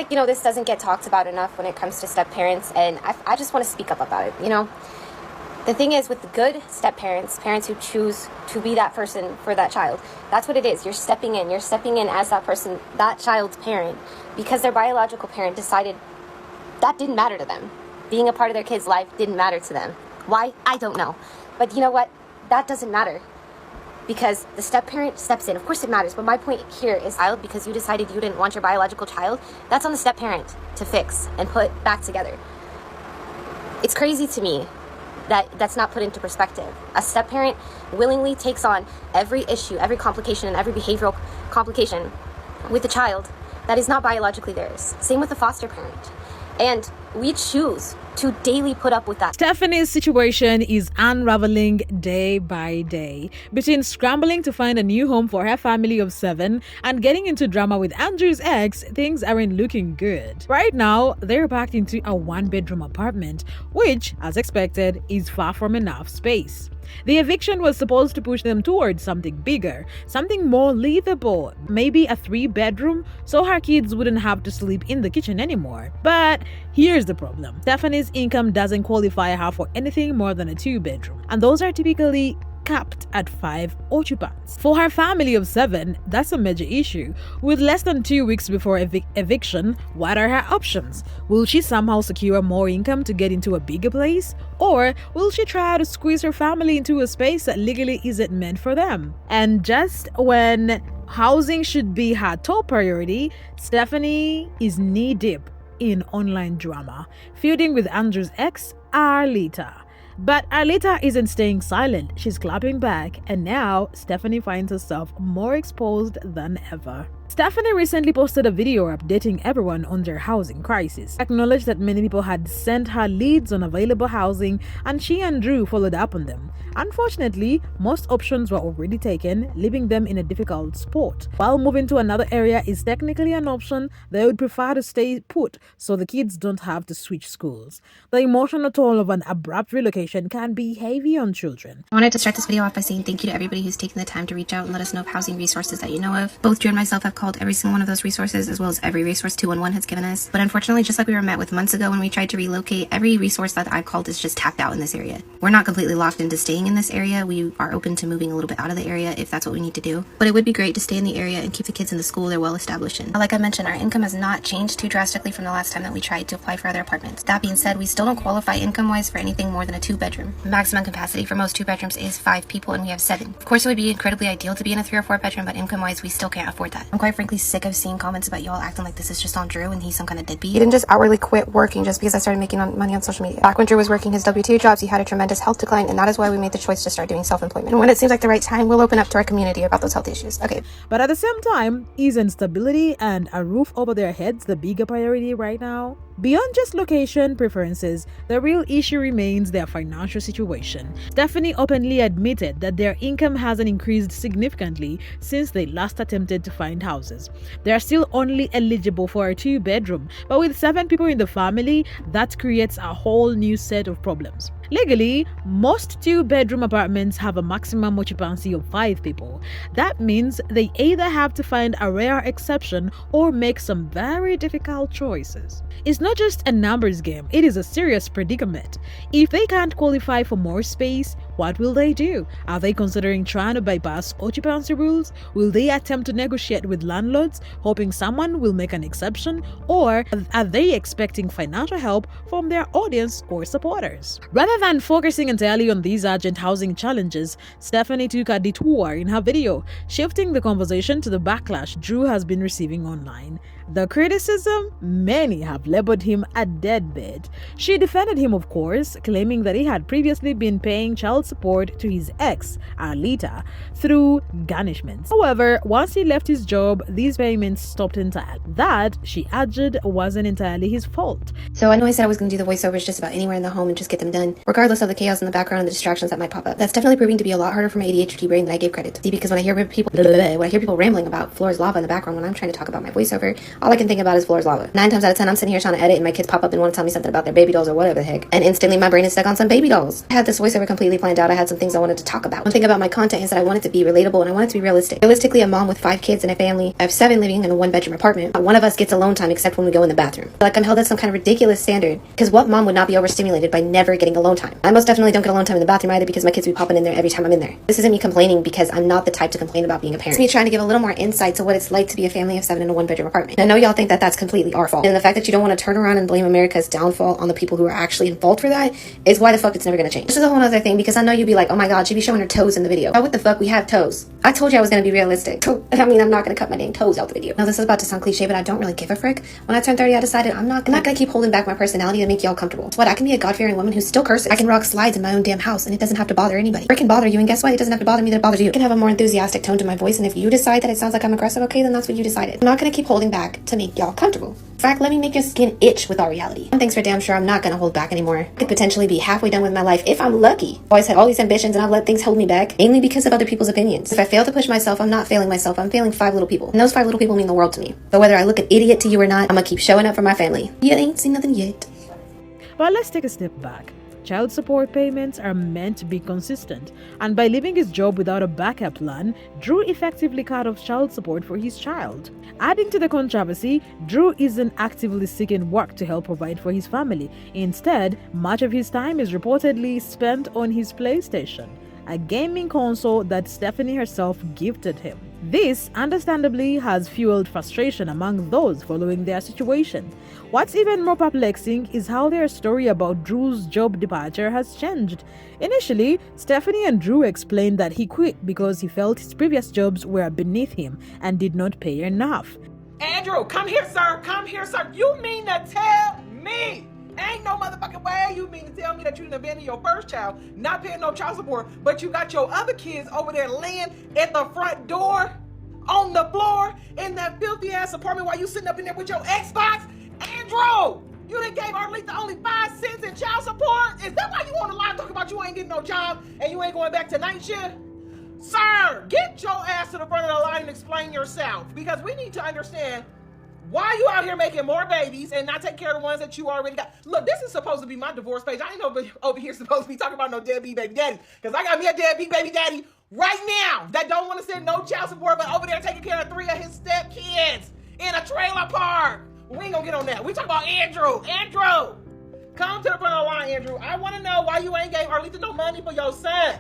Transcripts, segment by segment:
like, this doesn't get talked about enough when it comes to step-parents, and I just want to speak up about it, The thing is, with the good step-parents, parents who choose to be that person for that child, that's what it is. You're stepping in as that person, that child's parent, because their biological parent decided that didn't matter to them. Being a part of their kid's life didn't matter to them. Why? I don't know. But you know what? That doesn't matter. Because the step-parent steps in. Of course it matters, but my point here is, because you decided you didn't want your biological child, that's on the step-parent to fix and put back together. It's crazy to me that's not put into perspective. A step-parent willingly takes on every issue, every complication, and every behavioral complication with a child that is not biologically theirs. Same with the foster parent. And we choose to daily put up with that. Stephanie's situation is unraveling day by day. Between scrambling to find a new home for her family of 7 and getting into drama with Andrew's ex, things aren't looking good. Right now, they're packed into a 1-bedroom apartment, which, as expected, is far from enough space. The eviction was supposed to push them towards something bigger, something more livable, maybe a 3-bedroom, so her kids wouldn't have to sleep in the kitchen anymore. But here's the problem. Stephanie's income doesn't qualify her for anything more than a 2-bedroom, and those are typically capped at 5 occupants. For her family of 7, that's a major issue. With less than 2 weeks before eviction, what are her options? Will she somehow secure more income to get into a bigger place? Or will she try to squeeze her family into a space that legally isn't meant for them? And just when housing should be her top priority, Stephanie is knee-deep in online drama, feuding with Andrew's ex, Alita. But Alita isn't staying silent. She's clapping back, and now Stephanie finds herself more exposed than ever. Stephanie recently posted a video updating everyone on their housing crisis, acknowledged that many people had sent her leads on available housing, and she and Drew followed up on them. Unfortunately, most options were already taken, leaving them in a difficult spot. While moving to another area is technically an option, they would prefer to stay put so the kids don't have to switch schools. The emotional toll of an abrupt relocation can be heavy on children. I wanted to start this video off by saying thank you to everybody who's taken the time to reach out and let us know of housing resources that you know of. Both Drew and myself have called every single one of those resources, as well as every resource 211 has given us. But unfortunately, just like we were met with months ago when we tried to relocate, every resource that I've called is just tapped out in this area. We're not completely locked into staying in this area. We are open to moving a little bit out of the area if that's what we need to do. But it would be great to stay in the area and keep the kids in the school they're well established in. Like I mentioned, our income has not changed too drastically from the last time that we tried to apply for other apartments. That being said, we still don't qualify income-wise for anything more than a 2-bedroom. Maximum capacity for most 2-bedrooms is 5 people, and we have 7. Of course, it would be incredibly ideal to be in a 3 or 4-bedroom, but income-wise, we still can't afford that. I'm quite frankly sick of seeing comments about y'all acting like this is just on Drew and he's some kind of deadbeat. He didn't just outwardly quit working just because I started making money on social media. Back when Drew was working his W-2 jobs, he had a tremendous health decline, and that is why we made the choice to start doing self-employment. And when it seems like the right time, we'll open up to our community about those health issues. Okay. But at the same time, isn't stability and a roof over their heads the bigger priority right now? Beyond just location preferences, the real issue remains their financial situation. Stephanie openly admitted that their income hasn't increased significantly since they last attempted to find houses. They are still only eligible for a 2-bedroom, but with 7 people in the family, that creates a whole new set of problems. Legally, most 2-bedroom apartments have a maximum occupancy of 5 people. That means they either have to find a rare exception or make some very difficult choices. It's not just a numbers game, it is a serious predicament. If they can't qualify for more space, what will they do? Are they considering trying to bypass occupancy rules? Will they attempt to negotiate with landlords, hoping someone will make an exception? Or are they expecting financial help from their audience or supporters? Rather than focusing entirely on these urgent housing challenges, Stephanie took a detour in her video, shifting the conversation to the backlash Drew has been receiving online. The criticism? Many have labeled him a deadbeat. She defended him, of course, claiming that he had previously been paying child support to his ex, Alita, through garnishments. However, once he left his job, these payments stopped entirely. That, she alleged, wasn't entirely his fault. So I know I said I was going to do the voiceovers just about anywhere in the home and just get them done, regardless of the chaos in the background and the distractions that might pop up. That's definitely proving to be a lot harder for my ADHD brain than I gave credit to. See, because when I hear people rambling about floor is lava in the background when I'm trying to talk about my voiceover, all I can think about is floor is lava. 9 times out of 10, I'm sitting here trying to edit and my kids pop up and want to tell me something about their baby dolls or whatever the heck. And instantly my brain is stuck on some baby dolls. I had this voiceover completely planned out. I had some things I wanted to talk about. One thing about my content is that I want it to be relatable and I want it to be realistic. Realistically, a mom with 5 kids and a family of 7 living in a 1-bedroom apartment. One of us gets alone time except when we go in the bathroom. Like I'm held at some kind of ridiculous standard because what mom would not be overstimulated by never getting alone time? I most definitely don't get alone time in the bathroom either because my kids be popping in there every time I'm in there. This isn't me complaining because I'm not the type to complain about being a parent. It's me trying to give a little more insight to what it's like to be a family of 7 in a 1-bedroom apartment. And I know y'all think that that's completely our fault. And the fact that you don't want to turn around and blame America's downfall on the people who are actually in fault for that is why the fuck it's never gonna change. This is a whole other thing because I know you'd be like, oh my god, she be showing her toes in the video. Oh, what the fuck, we have toes. I told you I was gonna be realistic. I mean, I'm not gonna cut my dang toes out the video. Now this is about to sound cliche, but I don't really give a frick. When I turned 30, I decided I'm not gonna keep holding back my personality to make y'all comfortable. It's what I can be a God-fearing woman who still curses. I can rock slides in my own damn house and it doesn't have to bother anybody. It can bother you, and guess what? It doesn't have to bother me that it bothers you. I can have a more enthusiastic tone to my voice, and if you decide that it sounds like I'm aggressive, okay, then that's what you decided. I'm not gonna keep holding back to make y'all comfortable. In fact, let me make your skin itch with our reality. One thing's for damn sure, I'm not gonna hold back anymore. I could potentially be halfway done with my life if I'm lucky. I've always had all these ambitions and I've let things hold me back, mainly because of other people's opinions. If I fail to push myself, I'm not failing myself, I'm failing 5 little people. And those 5 little people mean the world to me. But whether I look an idiot to you or not, I'm gonna keep showing up for my family. You ain't seen nothing yet. But let's take a step back. Child support payments are meant to be consistent, and by leaving his job without a backup plan, Drew effectively cut off child support for his child. Adding to the controversy, Drew isn't actively seeking work to help provide for his family. Instead, much of his time is reportedly spent on his PlayStation, a gaming console that Stephanie herself gifted him. This, understandably, has fueled frustration among those following their situation. What's even more perplexing is how their story about Drew's job departure has changed. Initially, Stephanie and Drew explained that he quit because he felt his previous jobs were beneath him and did not pay enough. Andrew, come here, sir. Come here, sir. You mean to tell me? Ain't no motherfucking way you mean to tell me that you done abandoned your first child, not paying no child support, but you got your other kids over there laying at the front door, on the floor, in that filthy ass apartment while you sitting up in there with your Xbox? Andrew, you done gave Alita only 5 cents in child support? Is that why you on the line talking about you ain't getting no job and you ain't going back to night shift? Sir, get your ass to the front of the line and explain yourself, because we need to understand why you out here making more babies and not take care of the ones that you already got. Look, this is supposed to be my divorce page. I ain't over here supposed to be talking about no deadbeat baby daddy, because I got me a deadbeat baby daddy right now that don't want to send no child support, but over there taking care of 3 of his step kids in a trailer park. We ain't gonna get on that. We talking about Andrew. Andrew, come to the front of the line, Andrew. I want to know why you ain't gave Alita no money for your son.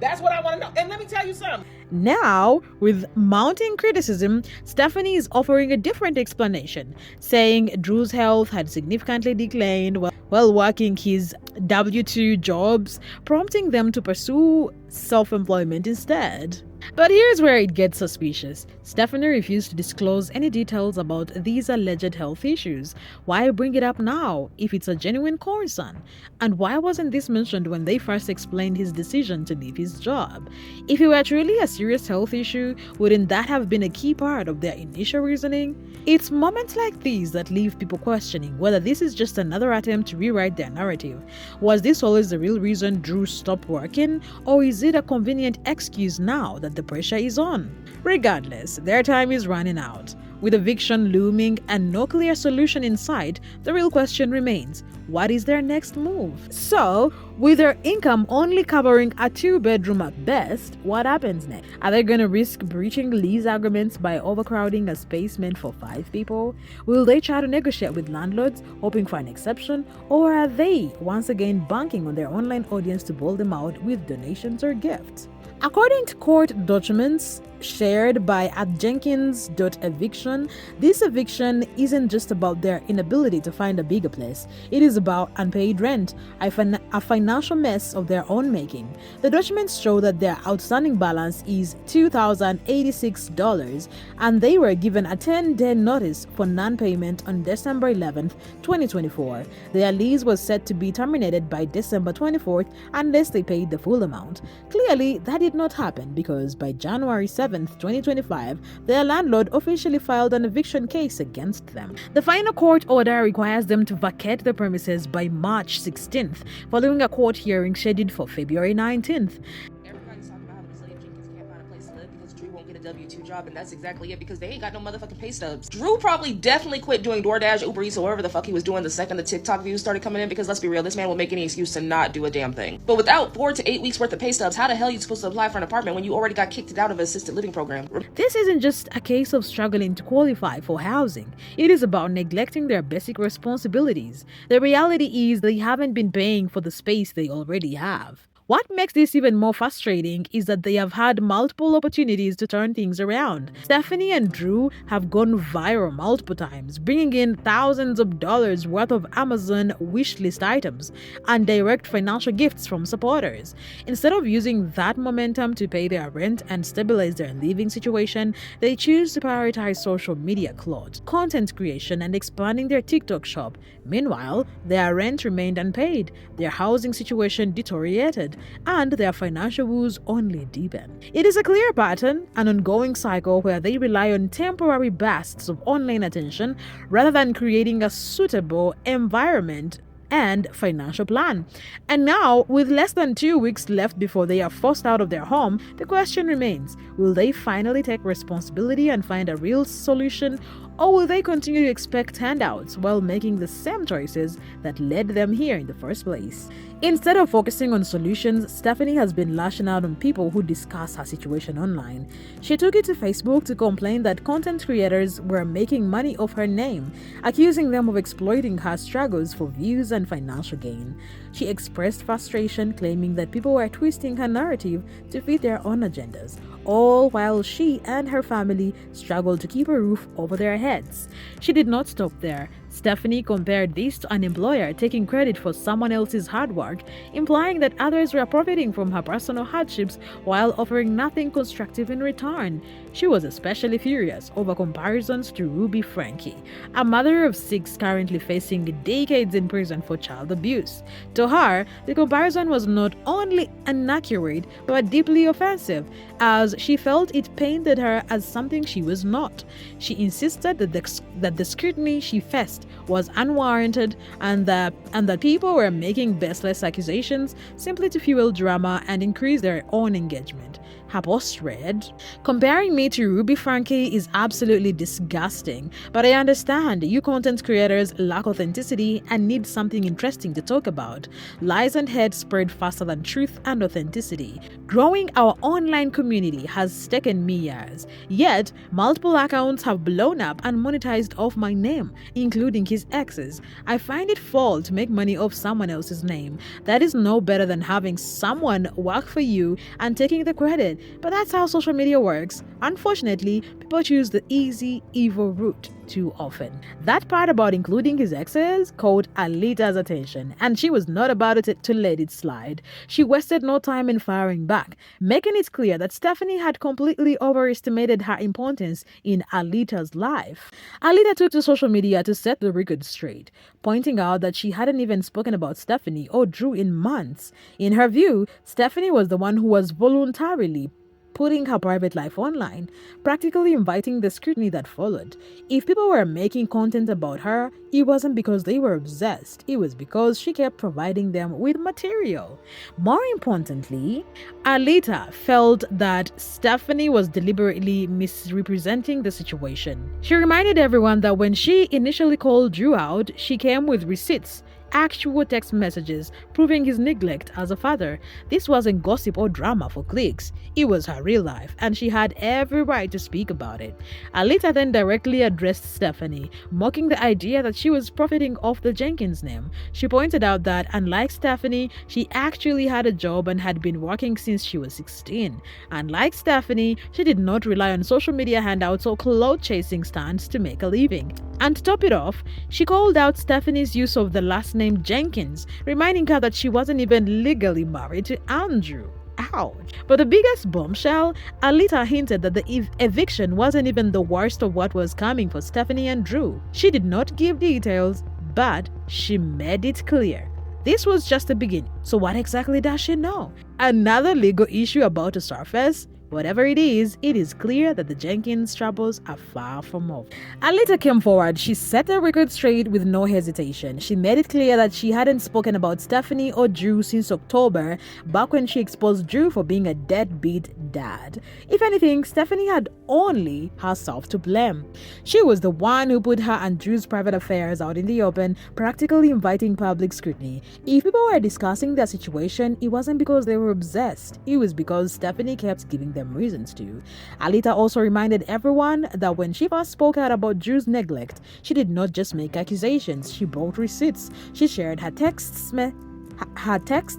That's what I want to know. And let me tell you something. Now, with mounting criticism, Stephanie is offering a different explanation, saying Drew's health had significantly declined while working his W-2 jobs, prompting them to pursue self-employment instead. But here's where it gets suspicious. Stephanie refused to disclose any details about these alleged health issues. Why bring it up now if it's a genuine concern? And why wasn't this mentioned when they first explained his decision to leave his job? If it were truly a serious health issue, wouldn't that have been a key part of their initial reasoning? It's moments like these that leave people questioning whether this is just another attempt to rewrite their narrative. Was this always the real reason Drew stopped working, or is it a convenient excuse now that the pressure is on? Regardless, their time is running out. With eviction looming and no clear solution in sight, the real question remains, what is their next move? So, with their income only covering a 2-bedroom at best, what happens next? Are they going to risk breaching lease agreements by overcrowding a space meant for 5 people? Will they try to negotiate with landlords, hoping for an exception? Or are they, once again, banking on their online audience to bail them out with donations or gifts? According to court documents shared by @jenkins.eviction, this eviction isn't just about their inability to find a bigger place. It is about unpaid rent, a financial mess of their own making. The documents show that their outstanding balance is $2,086, and they were given a 10-day notice for non-payment on December 11th, 2024. Their lease was set to be terminated by December 24th unless they paid the full amount. Clearly, that did not happen because by January 7th, 2025, their landlord officially filed an eviction case against them. The final court order requires them to vacate the premises by March 16th, following a court hearing scheduled for February 19th. Everybody's talking about how the slave Jenkins can't find a place to live because Drew won't get a W-2 job, and that's exactly it, because they ain't got no motherfucking pay stubs. Drew probably definitely quit doing DoorDash, Uber Eats, or whatever the fuck he was doing the second the TikTok views started coming in, because let's be real, this man will make any excuse to not do a damn thing. But without 4 to 8 weeks worth of pay stubs, how the hell are you supposed to apply for an apartment when you already got kicked out of an assisted living program? This isn't just a case of struggling to qualify for housing. It is about neglecting their basic responsibilities. The reality is they haven't been paying for the space they already have. What makes this even more frustrating is that they have had multiple opportunities to turn things around. Stephanie and Drew have gone viral multiple times, bringing in thousands of dollars worth of Amazon wishlist items and direct financial gifts from supporters. Instead of using that momentum to pay their rent and stabilize their living situation, they choose to prioritize social media clout, content creation, and expanding their TikTok shop. Meanwhile, their rent remained unpaid, their housing situation deteriorated, and their financial woes only deepen. It is a clear pattern, an ongoing cycle where they rely on temporary bursts of online attention rather than creating a suitable environment and financial plan. And now, with less than 2 weeks left before they are forced out of their home, the question remains, will they finally take responsibility and find a real solution, or will they continue to expect handouts while making the same choices that led them here in the first place? Instead of focusing on solutions, Stephanie has been lashing out on people who discuss her situation online. She took it to Facebook to complain that content creators were making money off her name, accusing them of exploiting her struggles for views and financial gain. She expressed frustration, claiming that people were twisting her narrative to fit their own agendas, all while she and her family struggled to keep a roof over their heads. She did not stop there. Stephanie compared this to an employer taking credit for someone else's hard work, implying that others were profiting from her personal hardships while offering nothing constructive in return. She was especially furious over comparisons to Ruby Frankie, a mother of 6 currently facing decades in prison for child abuse. To her, the comparison was not only inaccurate but deeply offensive, as she felt it painted her as something she was not. She insisted that the scrutiny she faced was unwarranted and that people were making baseless accusations simply to fuel drama and increase their own engagement. Her post read, "Comparing me to Ruby Frankie is absolutely disgusting, but I understand you content creators lack authenticity and need something interesting to talk about. Lies and hate spread faster than truth and authenticity. Growing our online community has taken me years, yet multiple accounts have blown up and monetized off my name, including his ex's. I find it foul to make money off someone else's name. That is no better than having someone work for you and taking the credit. But that's how social media works. Unfortunately, people choose the easy, evil route too often." That part about including his exes caught Alita's attention, and she was not about to let it slide. She wasted no time in firing back, making it clear that Stephanie had completely overestimated her importance in Alita's life. Alita took to social media to set the record straight, pointing out that she hadn't even spoken about Stephanie or Drew in months. In her view, Stephanie was the one who was voluntarily putting her private life online, practically inviting the scrutiny that followed. If people were making content about her, it wasn't because they were obsessed, it was because she kept providing them with material. More importantly, Alita felt that Stephanie was deliberately misrepresenting the situation. She reminded everyone that when she initially called Drew out, she came with receipts, actual text messages proving his neglect as a father. This wasn't gossip or drama for clicks. It was her real life, and she had every right to speak about it. Alita then directly addressed Stephanie, mocking the idea that she was profiting off the Jenkins name. She pointed out that, unlike Stephanie, she actually had a job and had been working since she was 16. Unlike Stephanie, she did not rely on social media handouts or clout-chasing stunts to make a living. And to top it off, she called out Stephanie's use of the last name Jenkins, reminding her that she wasn't even legally married to Andrew. Ouch. But the biggest bombshell, Alita hinted that the eviction wasn't even the worst of what was coming for Stephanie and Drew. She did not give details, but she made it clear this was just the beginning. So what exactly does she know? Another legal issue about to surface? Whatever it is clear that the Jenkins troubles are far from over. Alita came forward. She set the record straight with no hesitation. She made it clear that she hadn't spoken about Stephanie or Drew since October, back when she exposed Drew for being a deadbeat dad. If anything, Stephanie had only herself to blame. She was the one who put her and Drew's private affairs out in the open, practically inviting public scrutiny. If people were discussing their situation, it wasn't because they were obsessed. It was because Stephanie kept giving them reasons to. Alita also reminded everyone that when she first spoke out about Drew's neglect, she did not just make accusations, she brought receipts. She shared her text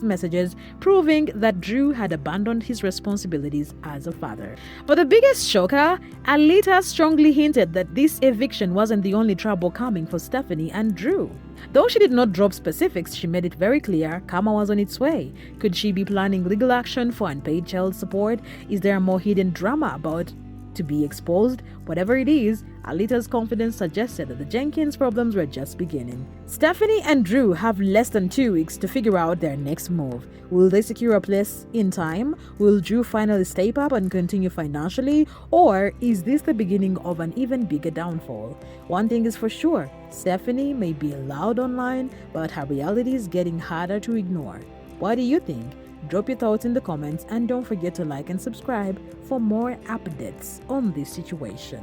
messages proving that Drew had abandoned his responsibilities as a father. But the biggest shocker, Alita strongly hinted that this eviction wasn't the only trouble coming for Stephanie and Drew. Though she did not drop specifics, she made it very clear karma was on its way. Could she be planning legal action for unpaid child support? Is there more hidden drama about to be exposed? Whatever it is, Alita's confidence suggested that the Jenkins problems were just beginning. Stephanie and Drew have less than 2 weeks to figure out their next move. Will they secure a place in time? Will Drew finally step up and continue financially? Or is this the beginning of an even bigger downfall? One thing is for sure, Stephanie may be loud online, but her reality is getting harder to ignore. What do you think? Drop your thoughts in the comments and don't forget to like and subscribe for more updates on this situation.